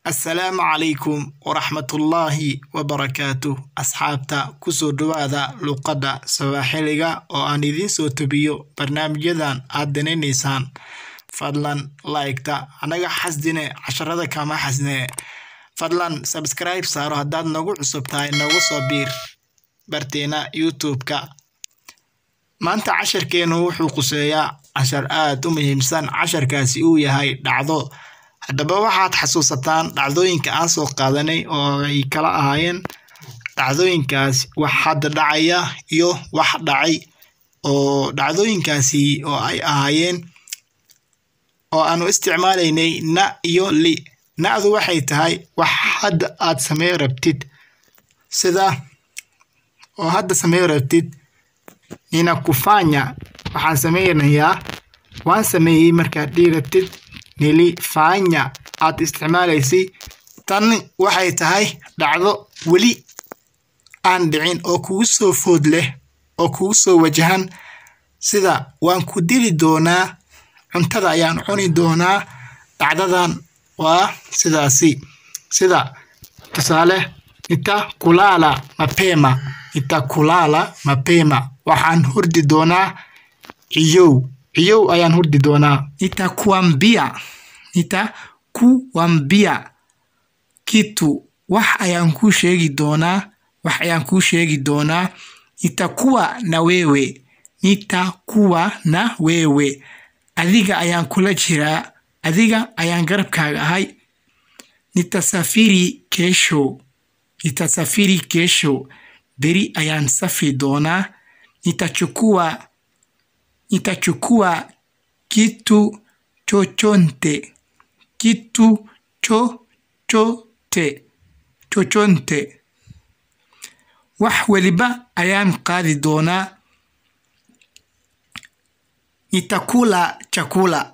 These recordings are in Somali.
السلام عليكم ورحمة الله وبركاته أصحابتا كسو دوادا لقدا سواحيليغا وآن إذين سو تبيو برنامج يدان آدنين نيسان فضلا لايكتا أناغا حسديني عشرة كاما حسديني فضلا سبسكرايب سارو هداد نوغو عصبتاي نوغو صبير برتينا يوتيوب كا ما أنت عشر كينو حقوسيا عشر مهمسان عشر كاسي او يهاي دعضو haddaba waxaad xasuusataan dhacdooyinka aan soo qaadanay oo ay kala ahaayeen dhacdooyinkaas wax hadda dhacaya iyo wax dhacay oo dhacdooyinkaasi oo ay ahaayeen oo aanu isticmaalaynay na iyo li. Na'du waxay tahay wax hadda aad sameey rabtid sida oo hadda sameey rabtid ninakufanya waxaan sameynayaa waan sameeyay markaad dhiratid nilifanya aad isticmaalaysi tan waxay tahay dhacdo wali aan dhicin oo kugu soo food leh oo kugu soo wajahan sida waan ku dili doonaa cuntada ayaan cuni doonaa dhacdadan waa sidaasi sida tusaale nitakulala mapema waxaan hurdi doonaa iyow ayaan hurdi doonaa nitakuambia kitu wax ayaan ku sheegi doonaa nitakuwa na wewe adiga ayaan kula jiraa adiga ayaan garabkaaga ahay nitasafiri kesho beri ayaan safri doonaa nitachukua kitu chochote wax waliba ayaan qaadi doonaa nitakula chakula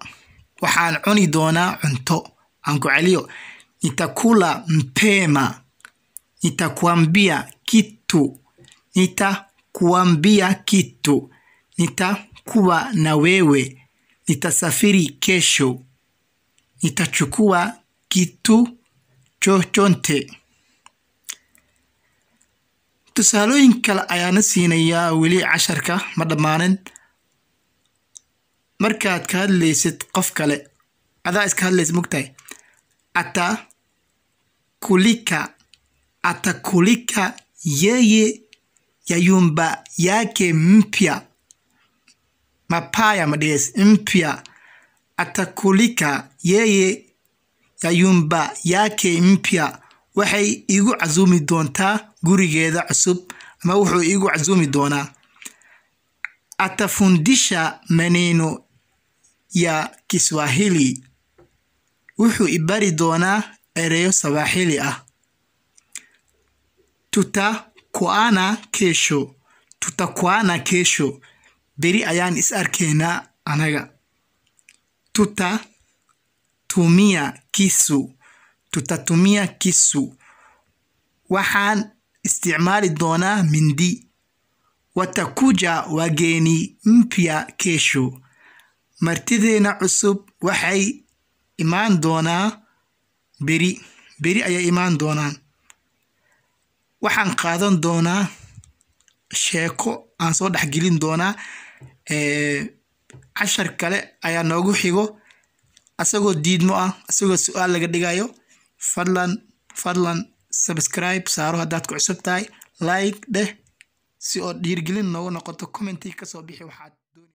waxaan cuni doonaa cunto aan ku celiyo nitakula mpema nitakuambia kitu nitakuwa na wewe nitasafiri kesho nitachukua kitu chochote. Tusaalooyin kale ayaana siinayaa weli casharka ma dhammaanin. Markaad ka hadlaysid qof kale adaa iska hadlaysid mugtahay atakulika yeye ya yumba yake mpya mapaya mades mpya atakulika yeye ya yumba yake mpya waxay igu cazumi doontaa gurigeeda cusub ama wuxuu igu cazumi doonaa atafundisha maneno ya Kiswahili wuxuu ibari doonaa ereyo Swahili ah tutakuana kesho beri ayaan is arkeynaa anaga tutatumia kisu waxaan isticmaali doonaa mindi watakuja wageni mpya kesho martideena cusub waxay imaan doonaa beri ayay imaan doonaan waxaan qaadan doonaa sheeko aan soo dhexgelin doonaa cashar kale ayaa noogu xigo asagoo diidmo ah asagoo su'aal laga dhigayo fadlan subscribe saaro haddaad ku cusub tahay like dheh si oo dhiirgelin noogu noqoto commenti ka soo bixi waxaad